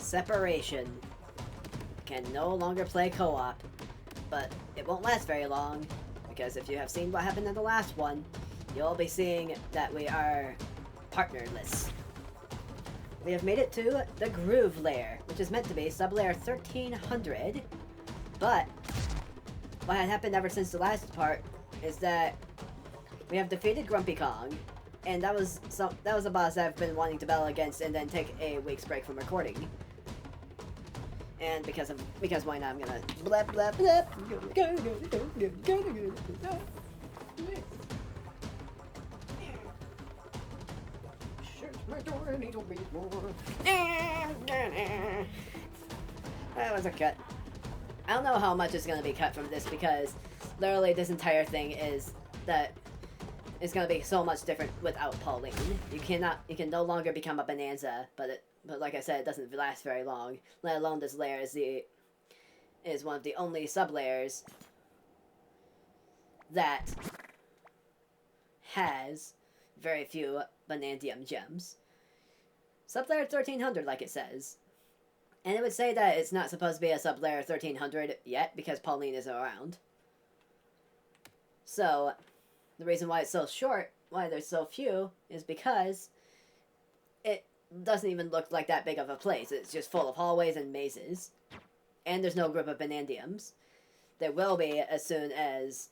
Separation. Can no longer play co-op, but it won't last very long, because if you have seen what happened in the last one, you'll be seeing that we are partnerless. We have made it to the Groove Layer, which is meant to be sub-layer 1300, but what had happened ever since the last part is that we have defeated Grumpy Kong, and that was a boss that I've been wanting to battle against and then take a week's break from recording. And because why not, I'm gonna blah blah blah. Shut my door, I need to read more. That was a cut. I don't know how much is gonna be cut from this because literally this entire thing is that it's gonna be so much different without Pauline. You can no longer become a Bananza, but like I said, it doesn't last very long. Let alone this layer is one of the only sub-layers that has very few Banandium gems. Sub-layer 1300, like it says. And it would say that it's not supposed to be a sub-layer 1300 yet because Pauline isn't around. So, the reason why it's so short, why there's so few, is because it doesn't even look like that big of a place. It's just full of hallways and mazes. And there's no group of Banandiums. There will be as soon as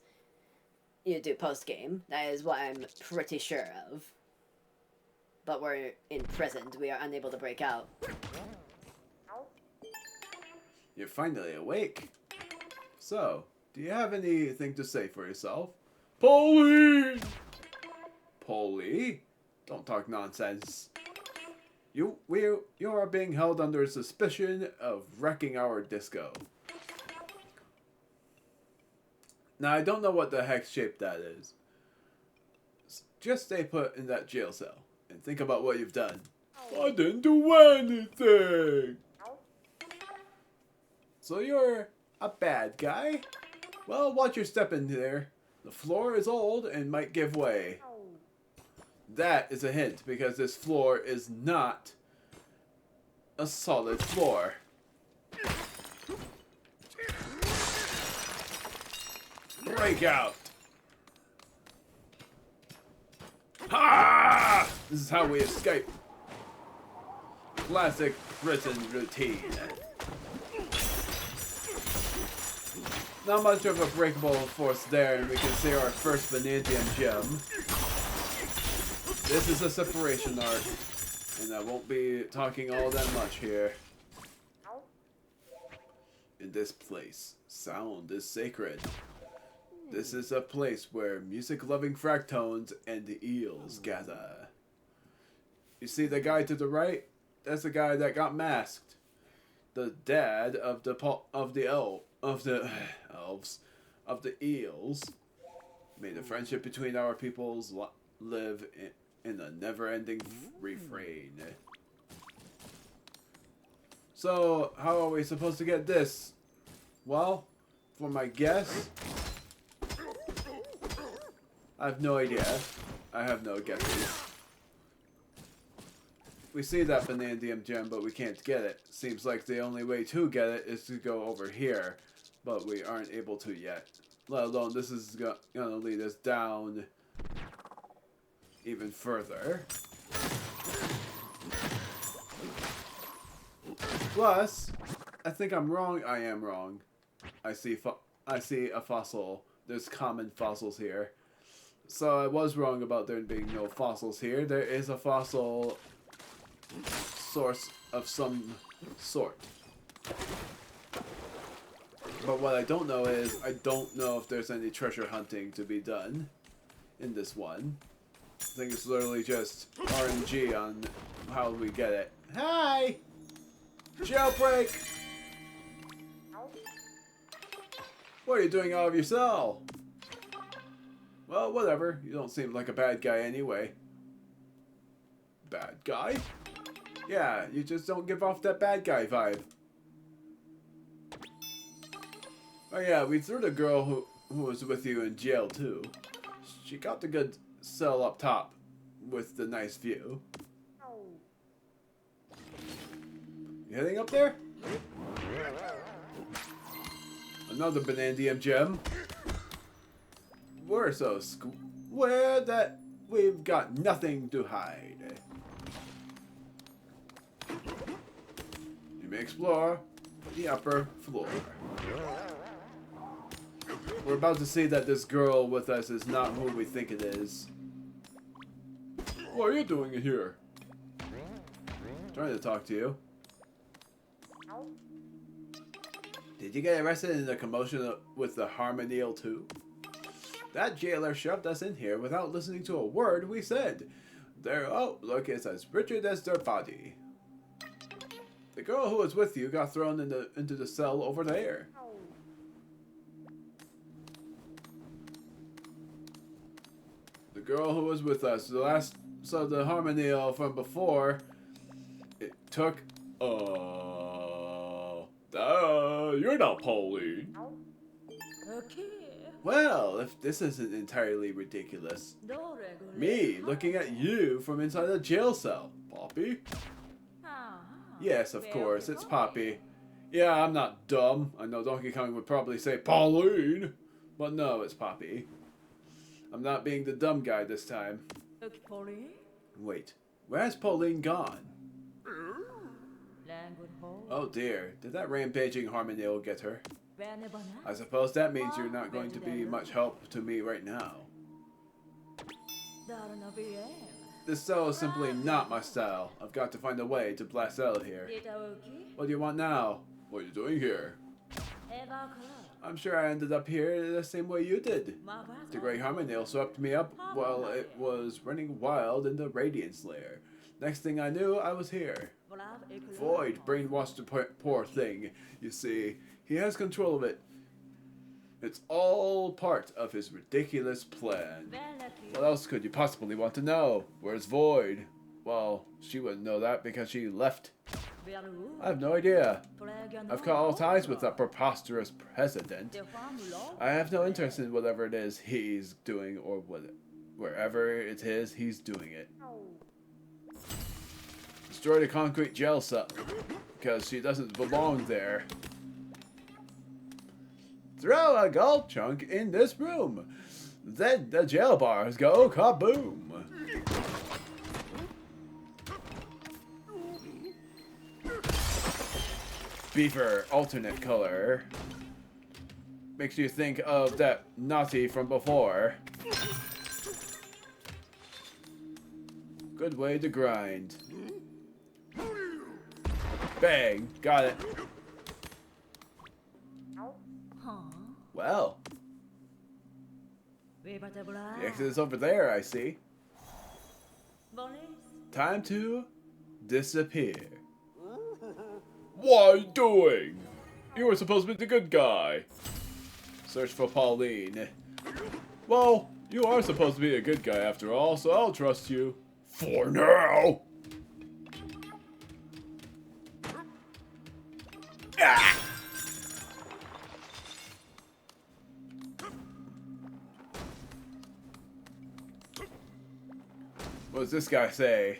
you do post-game. That is what I'm pretty sure of. But we're imprisoned. We are unable to break out. You're finally awake. So, do you have anything to say for yourself? Pauline! Paulie? Don't talk nonsense. You are being held under suspicion of wrecking our disco. Now, I don't know what the heck shape that is. Just stay put in that jail cell and think about what you've done. I didn't do anything! So you're a bad guy? Well, watch your step in there. The floor is old and might give way. That is a hint, because this floor is not a solid floor. Break out! Ha! This is how we escape. Classic prison routine. Not much of a breakable force there, and we can see our first Banandium gem. This is a separation arc, and I won't be talking all that much here. In this place, sound is sacred. This is a place where music-loving fractones and the eels gather. You see the guy to the right? That's the guy that got masked. The dad of the eels. May the friendship between our peoples live in a never-ending refrain. So, how are we supposed to get this? Well, for my guess, I have no idea. I have no guesses. We see that Banandium gem, but we can't get it. Seems like the only way to get it is to go over here, but we aren't able to yet. Let alone this is gonna lead us down even further. Plus, I think I'm wrong. I am wrong. I see a fossil. There's common fossils here. So I was wrong about there being no fossils here. There is a fossil source of some sort. But what I don't know is, I don't know if there's any treasure hunting to be done in this one. I think it's literally just RNG on how we get it. Hi! Jailbreak! What are you doing out of your cell? Well, whatever. You don't seem like a bad guy anyway. Bad guy? Yeah, you just don't give off that bad guy vibe. Oh yeah, we threw the girl who was with you in jail too. She got the good cell up top with the nice view. You heading up there? Another Bananza gem. We're so square that we've got nothing to hide. You may explore the upper floor. We're about to see that this girl with us is not who we think it is. What are you doing in here? Trying to talk to you. Did you get arrested in the commotion with the Harmonial too? That jailer shoved us in here without listening to a word we said. Their outlook is as rigid as their body. The girl who was with you got thrown into the cell over there. The girl who was with us, the Harmonial from before, it took, you're not Pauline. Okay. Well, if this isn't entirely ridiculous. Me looking at you from inside a jail cell. Poppy? Yes, of course, it's Poppy. Yeah, I'm not dumb. I know Donkey Kong would probably say Pauline. But no, it's Poppy. I'm not being the dumb guy this time. Wait, where has Pauline gone? Oh dear, did that rampaging Harmonial get her? I suppose that means you're not going to be much help to me right now. This cell is simply not my style. I've got to find a way to blast out of here. What do you want now? What are you doing here? I'm sure I ended up here the same way you did. The Great Harmonial swept me up while it was running wild in the Radiance Lair. Next thing I knew, I was here. Void brainwashed the poor thing. You see, he has control of it. It's all part of his ridiculous plan. What else could you possibly want to know? Where's Void? Well, she wouldn't know that because she left. I have no idea. I've cut all ties with that preposterous president. I have no interest in whatever it is he's doing or wherever it is he's doing it. Destroy the concrete jail cell because she doesn't belong there. Throw a gold chunk in this room. Then the jail bars go kaboom. Beaver alternate color. Makes you think of that Naughty from before. Good way to grind. Bang, got it. Well, the exit is over there, I see. Time to disappear. What are you doing? You were supposed to be the good guy. Search for Pauline. Well, you are supposed to be a good guy after all, so I'll trust you. For now! Ah! What does this guy say?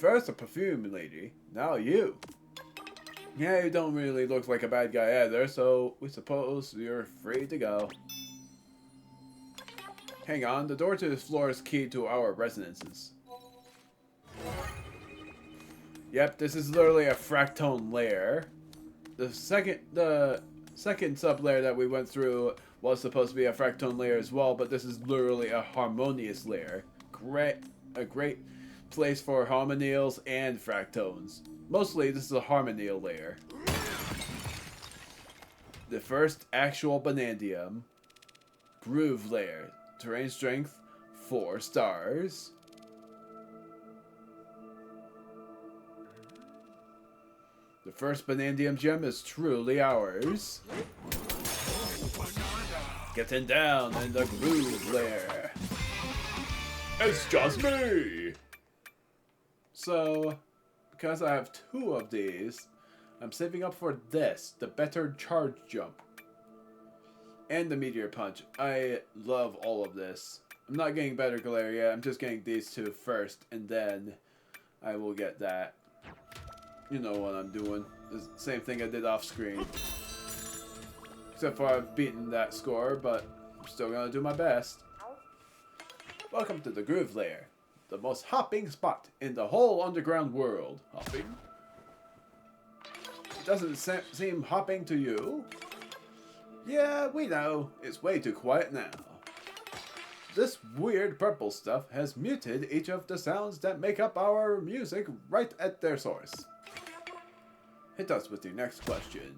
First a perfume lady, now you. Yeah, you don't really look like a bad guy either, so we suppose you're free to go. Hang on, the door to this floor is key to our residences. Yep, this is literally a fractone layer. The second sub-layer that we went through was supposed to be a fractone layer as well, but this is literally a harmonious layer. A great place for harmonials and fractones. Mostly, this is a harmonial layer. The first actual Banandium. Groove layer. Terrain strength, 4 stars. The first Banandium gem is truly ours. Getting down in the groove layer. It's just me! So, because I have 2 of these, I'm saving up for this, the better charge jump. And the meteor punch. I love all of this. I'm not getting better glare yet, I'm just getting these 2 first, and then I will get that. You know what I'm doing. The same thing I did off screen. Except for I've beaten that score, but I'm still gonna do my best. Welcome to the Groove Lair, the most hopping spot in the whole underground world. Hopping? It doesn't seem hopping to you? Yeah, we know. It's way too quiet now. This weird purple stuff has muted each of the sounds that make up our music right at their source. Hit us with your next question.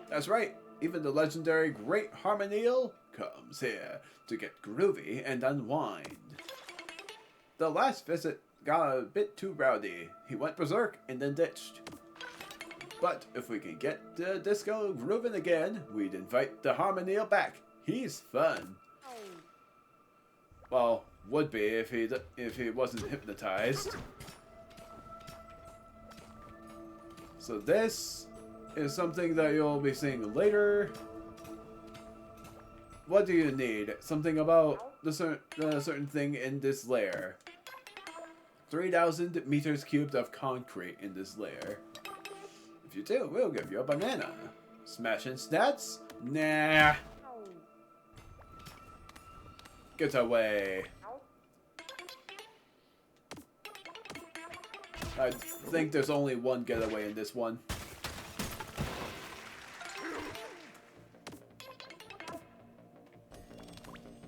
That's right, even the legendary Great Harmonial comes here to get groovy and unwind. The last visit got a bit too rowdy. He went berserk and then ditched. But if we can get the disco grooving again, we'd invite the Harmonial back. He's fun. Well, would be if he wasn't hypnotized. So this is something that you'll be seeing later. What do you need? Something about the certain thing in this lair. 3,000 meters cubed of concrete in this lair. If you do, we'll give you a banana. Smashing stats? Nah. Get away. I think there's only one getaway in this one.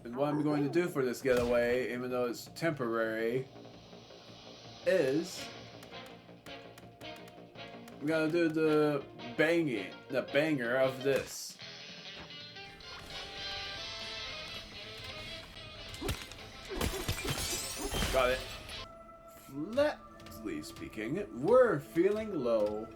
And what I'm going to do for this getaway, even though it's temporary, is I'm gonna do the banger of this. Got it. Flatly speaking, we're feeling low.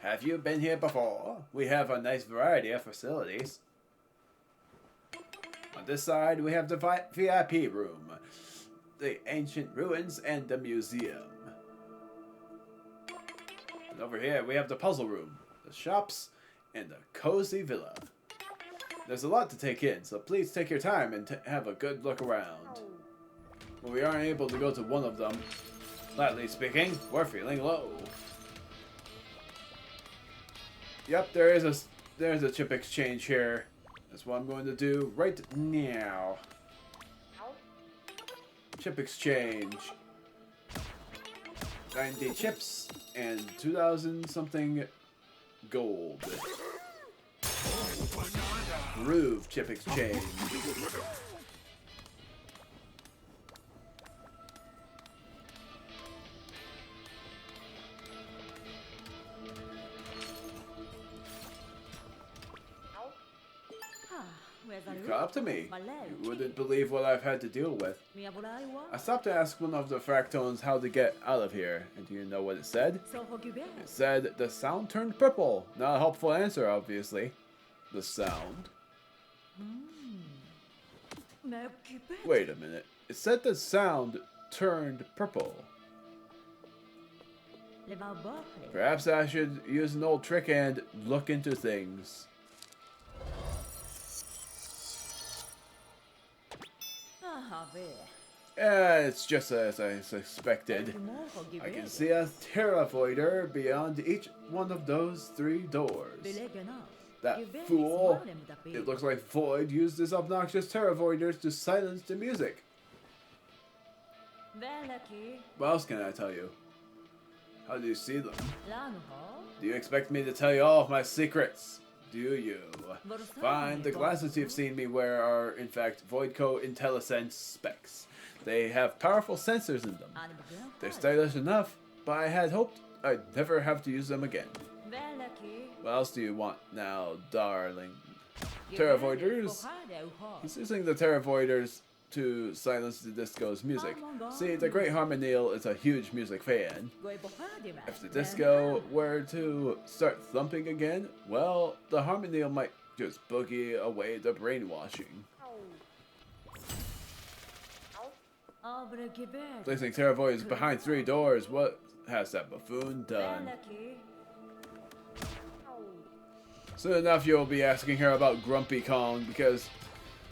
Have you been here before? We have a nice variety of facilities. On this side, we have the VIP room, the ancient ruins, and the museum. And over here, we have the puzzle room, the shops, and the cozy villa. There's a lot to take in, so please take your time and have a good look around. When we aren't able to go to one of them, flatly speaking, we're feeling low. Yep, there's a chip exchange here. That's what I'm going to do right now. Chip exchange. 90 chips and 2,000 something gold. Groove chip exchange. You caught up to me. You wouldn't believe what I've had to deal with. I stopped to ask one of the fractones how to get out of here, and do you know what it said? It said the sound turned purple. Not a helpful answer, obviously. The sound. Wait a minute. It said the sound turned purple. Perhaps I should use an old trick and look into things. It's just as I suspected. I can see a terravoider beyond each one of those 3 doors. That fool! It looks like Void used his obnoxious terravoiders to silence the music. What else can I tell you? How do you see them? Do you expect me to tell you all of my secrets? Do you? Fine, the glasses you've seen me wear are, in fact, Voidco IntelliSense specs. They have powerful sensors in them. They're stylish enough, but I had hoped I'd never have to use them again. What else do you want now, darling? Terravoiders? He's using the terravoiders to silence the disco's music. See, the Great Harmonial is a huge music fan. If the disco were to start thumping again, well, the Harmonial might just boogie away the brainwashing. Placing terravoiders behind 3 doors, what has that buffoon done? Soon enough you'll be asking her about Grumpy Kong, because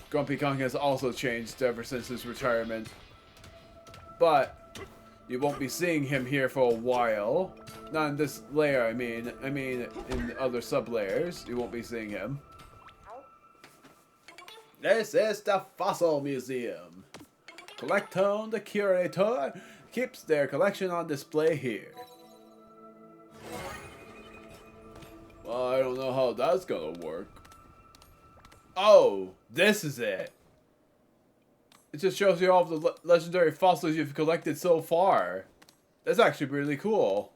Grumpy Kong has also changed ever since his retirement. but you won't be seeing him here for a while. Not in this layer, I mean in other sub-layers, you won't be seeing him. This is the Fossil Museum. Collectone, the curator, keeps their collection on display here. Well, I don't know how that's gonna work. Oh, this is it. It just shows you all of the legendary fossils you've collected so far. That's actually really cool.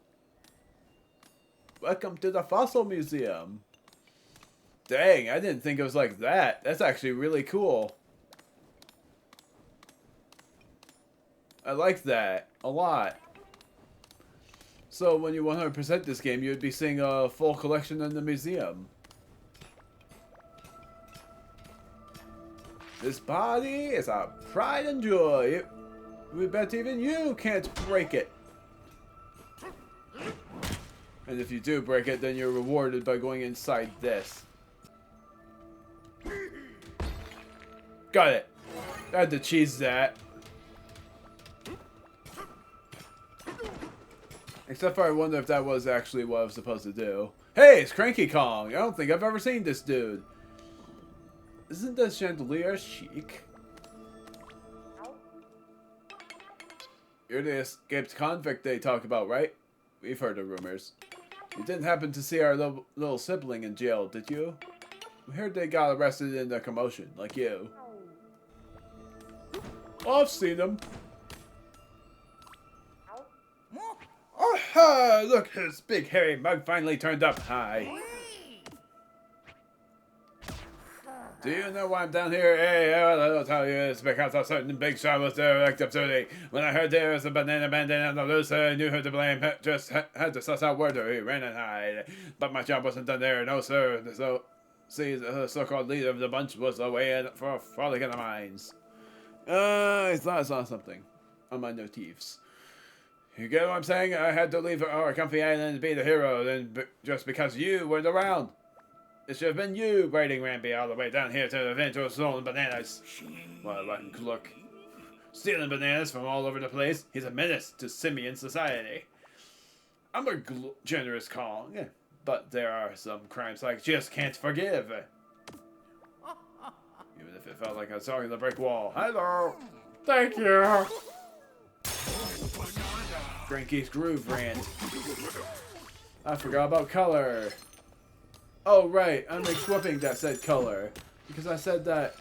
Welcome to the Fossil Museum. Dang, I didn't think it was like that. That's actually really cool. I like that a lot. So when you 100% this game, you'd be seeing a full collection in the museum. This body is our pride and joy. We bet even you can't break it. And if you do break it, then you're rewarded by going inside this. Got it. I had to cheese that. Except for I wonder if that was actually what I was supposed to do. Hey, it's Cranky Kong. I don't think I've ever seen this dude. Isn't the chandelier chic? You're the escaped convict they talk about, right? We've heard the rumors. You didn't happen to see our little sibling in jail, did you? We heard they got arrested in the commotion, like you. Oh, I've seen him. Oh, look, his big hairy mug finally turned up. Hi. Do you know why I'm down here? Hey, I'll tell you, it's because a certain big shot was direct absurdity. When I heard there was a banana bandit on the loose, I knew who to blame. Just had to suss out where he ran and hide. But my job wasn't done there, no sir. So, see, the so-called leader of the bunch was away for a frolic in the mines. I thought I saw something on my notifs. You get what I'm saying? I had to leave our comfy island and be the hero, just because you weren't around. It should have been you riding Rampy all the way down here to avenge those stolen bananas. What a rotten look. Stealing bananas from all over the place. He's a menace to simian society. I'm a generous Kong, but there are some crimes I just can't forgive. Even if it felt like I was talking to the brick wall. Hello! Thank you! Frankie's Groove Rant. I forgot about color. Oh, right. I'm equipping that said color. Because I said that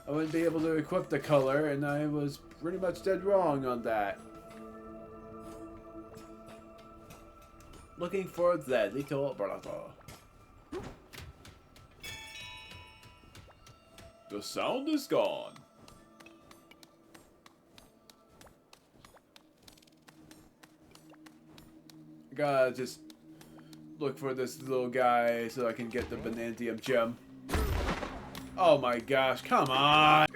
I wouldn't be able to equip the color, and I was pretty much dead wrong on that. Looking for that little brother. The sound is gone. Gotta just look for this little guy so I can get the Bananza gem. Oh my gosh, come on!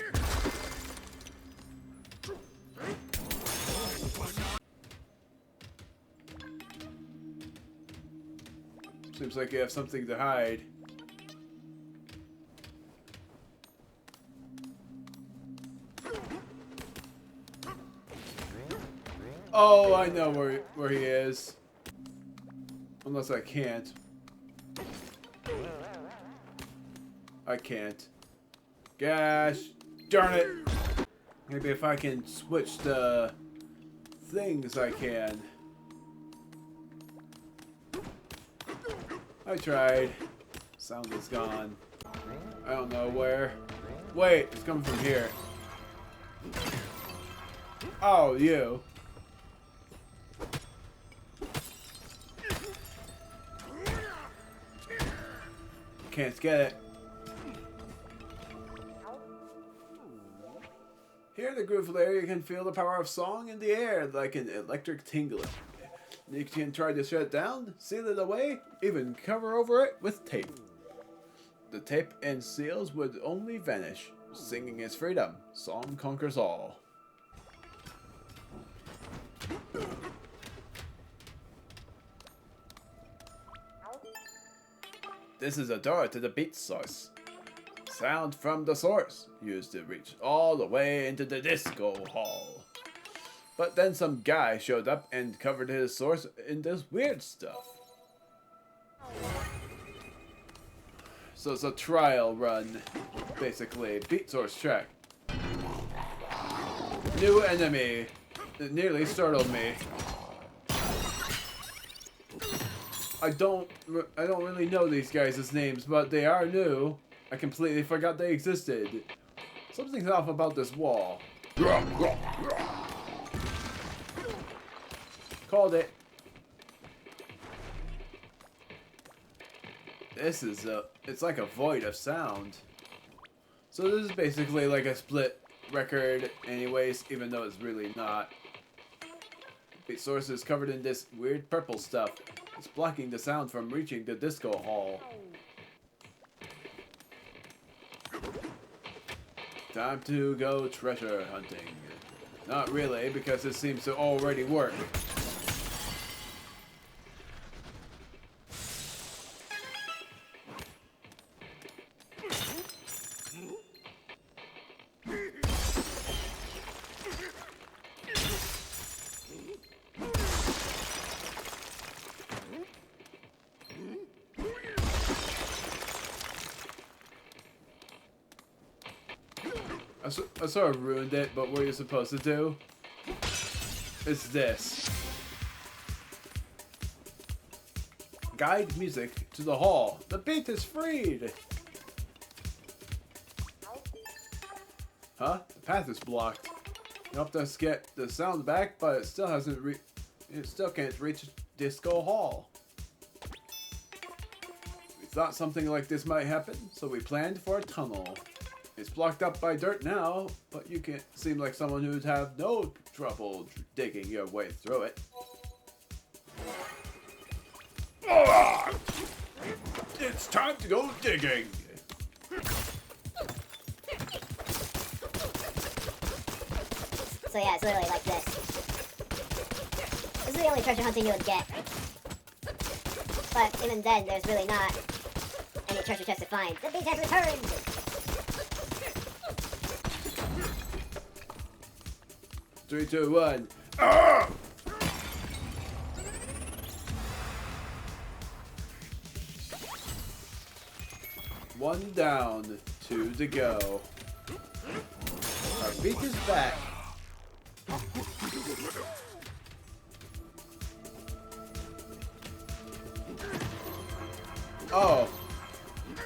Seems like you have something to hide. Oh, I know where he is. Unless I can't. I can't. Gosh, darn it! Maybe if I can switch the things, I can. I tried. Sound is gone. I don't know where. Wait, it's coming from here. Oh, you. Can't get it. Here in the groove layer, you can feel the power of song in the air like an electric tingling. You can try to shut it down, seal it away, even cover over it with tape. The tape and seals would only vanish. Singing is freedom. Song conquers all. This is a door to the beat source. Sound from the source, used to reach all the way into the disco hall. But then some guy showed up and covered his source in this weird stuff. So it's a trial run, basically. Beat source check. New enemy. It nearly startled me. I don't really know these guys' names, but they are new. I completely forgot they existed. Something's off about this wall. Called it. This is it's like a void of sound. So this is basically like a split record anyways, even though it's really not. The source is covered in this weird purple stuff. It's blocking the sound from reaching the disco hall. Time to go treasure hunting. Not really, because it seems to already work. I sort of ruined it, but what you're supposed to do is this. Guide music to the hall. The beat is freed! Huh? The path is blocked. You helped us get the sound back, but it still hasn't it still can't reach Disco Hall. We thought something like this might happen, so we planned for a tunnel. It's blocked up by dirt now, but you can't seem like someone who'd have no trouble digging your way through it. It's time to go digging! So yeah, it's literally like this. This is the only treasure hunting you would get. But even then, there's really not any treasure chests to find. The beat has returned! 3, 2, 1. Ah! One down, 2 to go. Our beak is back. Oh,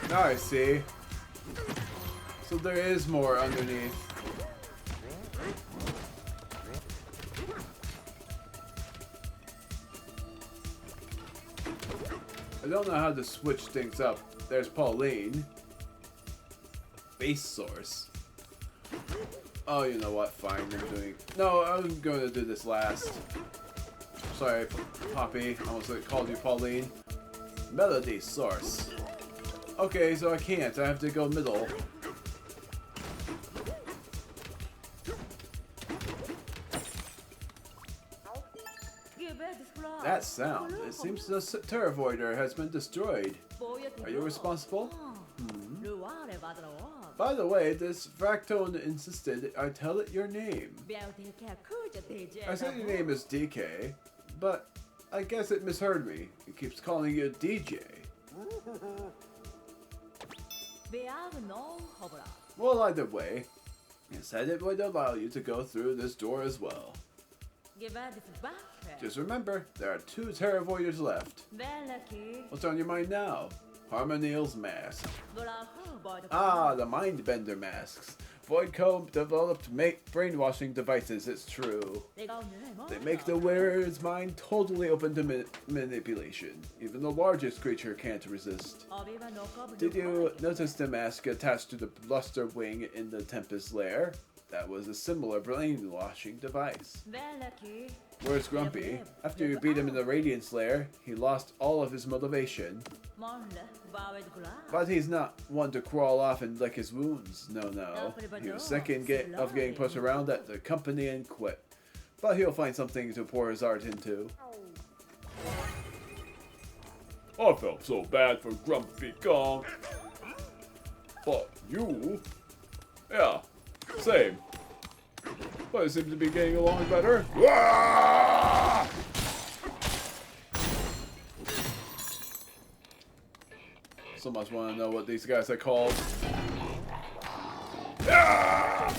now I see. So there is more underneath. I don't know how to switch things up. There's Pauline. Base source. Oh, you know what? Fine, I'm doing... No, I was going to do this last. Sorry, Poppy. I almost called you Pauline. Melody source. Okay, so I can't. I have to go middle. That sound. It seems the Terravoider has been destroyed. Are you responsible? By the way, this Fractone insisted I tell it your name. I said your name is DK, but I guess it misheard me. It keeps calling you DJ. Well, either way, it said it would allow you to go through this door as well. Just remember, there are 2 Terravoiders left. What's on your mind now? Harmoniel's mask. Ah, the Mindbender masks. Voidcomb developed brainwashing devices, it's true. They make the wearer's mind totally open to manipulation. Even the largest creature can't resist. Did you notice the mask attached to the bluster wing in the Tempest lair? That was a similar brainwashing device. Where's Grumpy? After you beat him in the Radiance lair, he lost all of his motivation. But he's not one to crawl off and lick his wounds. No. He was sick of getting pushed around at the company and quit. But he'll find something to pour his art into. I felt so bad for Grumpy Kong. But you... Yeah, same. but it seems to be getting along better. Wah! So much want to know what these guys are called. Ah!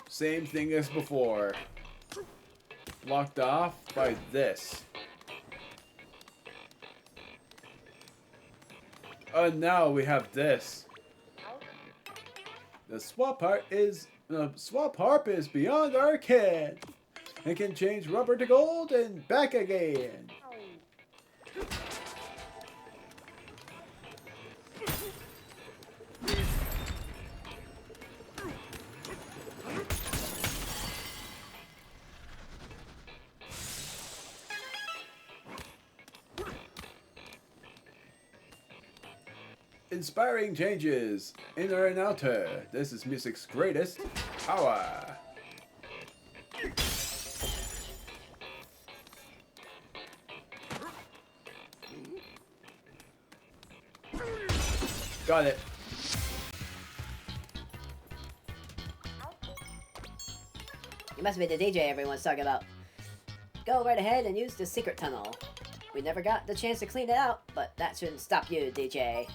Same thing as before. Blocked off by this. And now we have this. The swap harp is beyond our ken. It can change rubber to gold and back again. Inspiring changes, inner and outer. This is music's greatest power. Got it. You must be the DJ everyone's talking about. Go right ahead and use the secret tunnel. We never got the chance to clean it out, but that shouldn't stop you, DJ.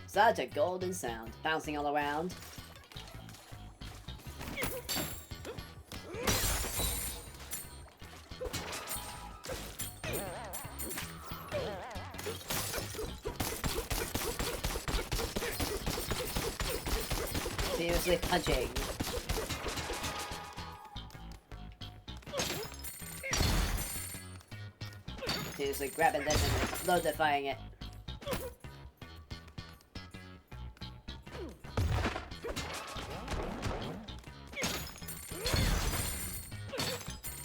Such a golden sound, bouncing all around. Continuously punching. Continuously grabbing this and low-defying it.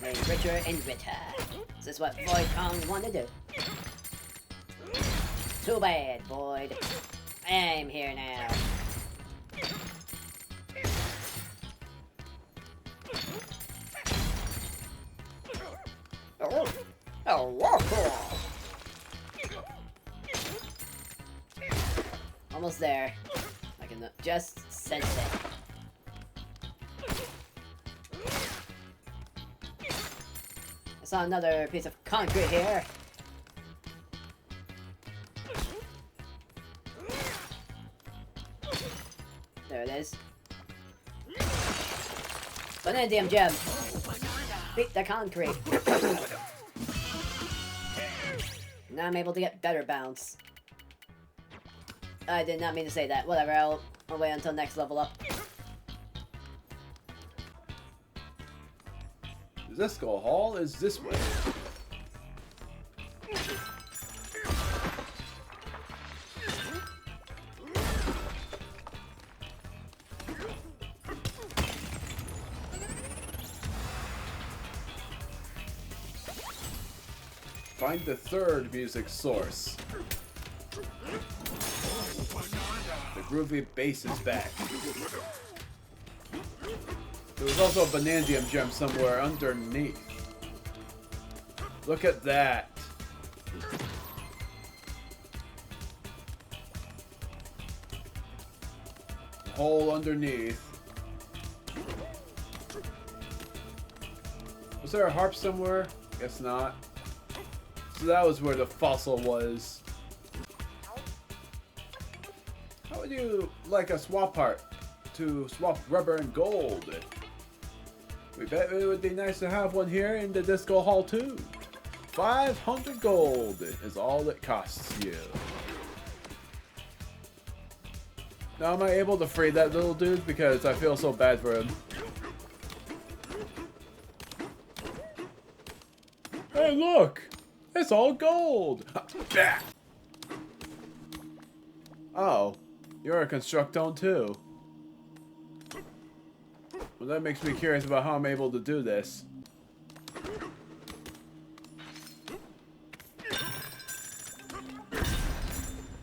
Getting richer and richer. This is what Void Kong wanted to do. Too bad, Void. I'm here now. Almost there. I can just sense it. I saw another piece of concrete here. There it is. Bananza gem. Beat the concrete. Now I'm able to get better bounce. I did not mean to say that. Whatever, I'll wait until next level up. The Skull Hall is this way. Find the third music source. The groovy bass is back. There was also a Bananza gem somewhere underneath. Look at that. The hole underneath. Was there a harp somewhere? Guess not. So that was where the fossil was. How would you like a swap harp to swap rubber and gold? We bet it would be nice to have one here in the Disco Hall too. 500 gold is all it costs you. Now am I able to free that little dude because I feel so bad for him? Hey look! It's all gold! Oh, you're a Constructone too. Well, that makes me curious about how I'm able to do this.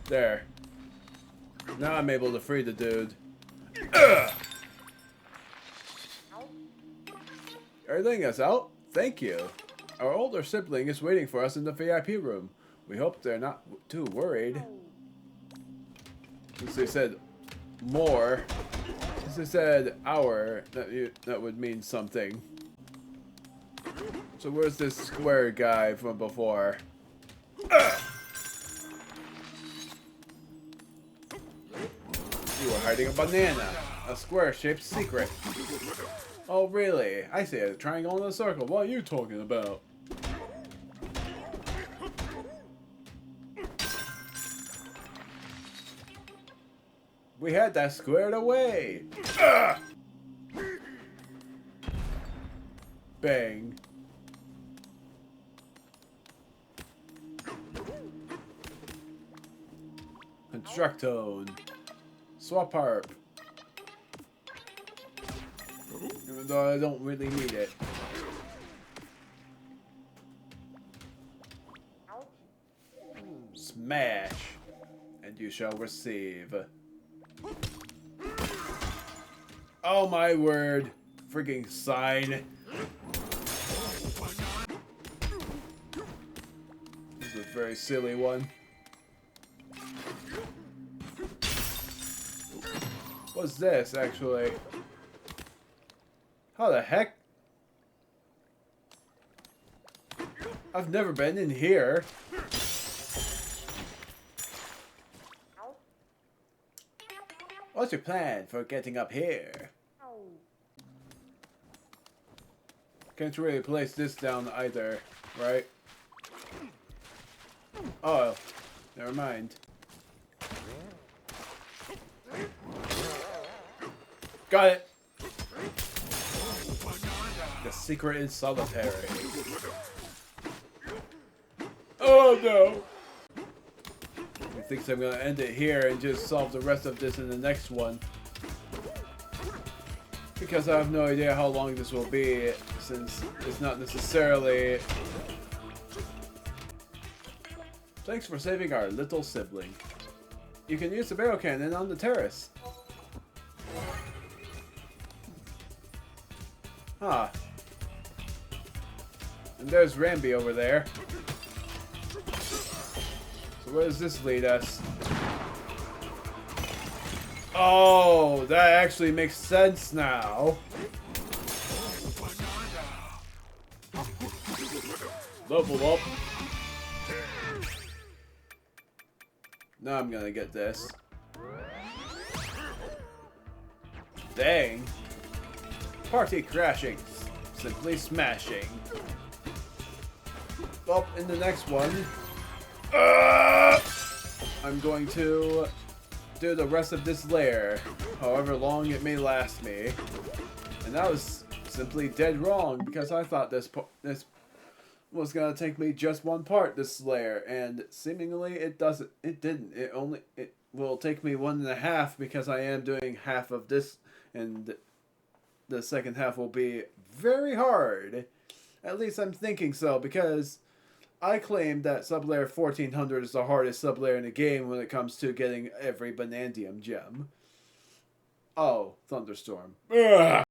There. Now I'm able to free the dude. Ugh! Everything is out Thank you. Our older sibling is waiting for us in the VIP room. We hope they're not too worried. Since they said more, since they said our, that would mean something. So where's this square guy from before? You were hiding a banana. A square-shaped secret. Oh, really? I see a triangle and a circle. What are you talking about? We had that squared away. Ugh! Bang. Constructone. Swap harp. Even though I don't really need it. Smash. And you shall receive. Oh my word. Freaking sign. This is a very silly one. What's this, actually? How the heck? I've never been in here. What's your plan for getting up here? Can't really place this down either, right? Oh, never mind. Got it! The secret is solitary. Oh no! He thinks I'm gonna end it here and just solve the rest of this in the next one. Because I have no idea how long this will be, since it's not necessarily... Thanks for saving our little sibling. You can use the barrel cannon on the terrace. Huh. And there's Ramby over there. So where does this lead us? Oh, that actually makes sense now. Level up. Now I'm gonna get this. Dang. Party crashing. Simply smashing. Well, in the next one, I'm going to do the rest of this layer, however long it may last me. And that was simply dead wrong, because I thought this was gonna take me just one part, this layer, and seemingly it doesn't. It didn't. It will take me 1.5, because I am doing half of this, and the second half will be very hard. At least I'm thinking so, because I claim that sublayer 1400 is the hardest sublayer in the game when it comes to getting every Banandium gem. Oh, Thunderstorm. Ugh.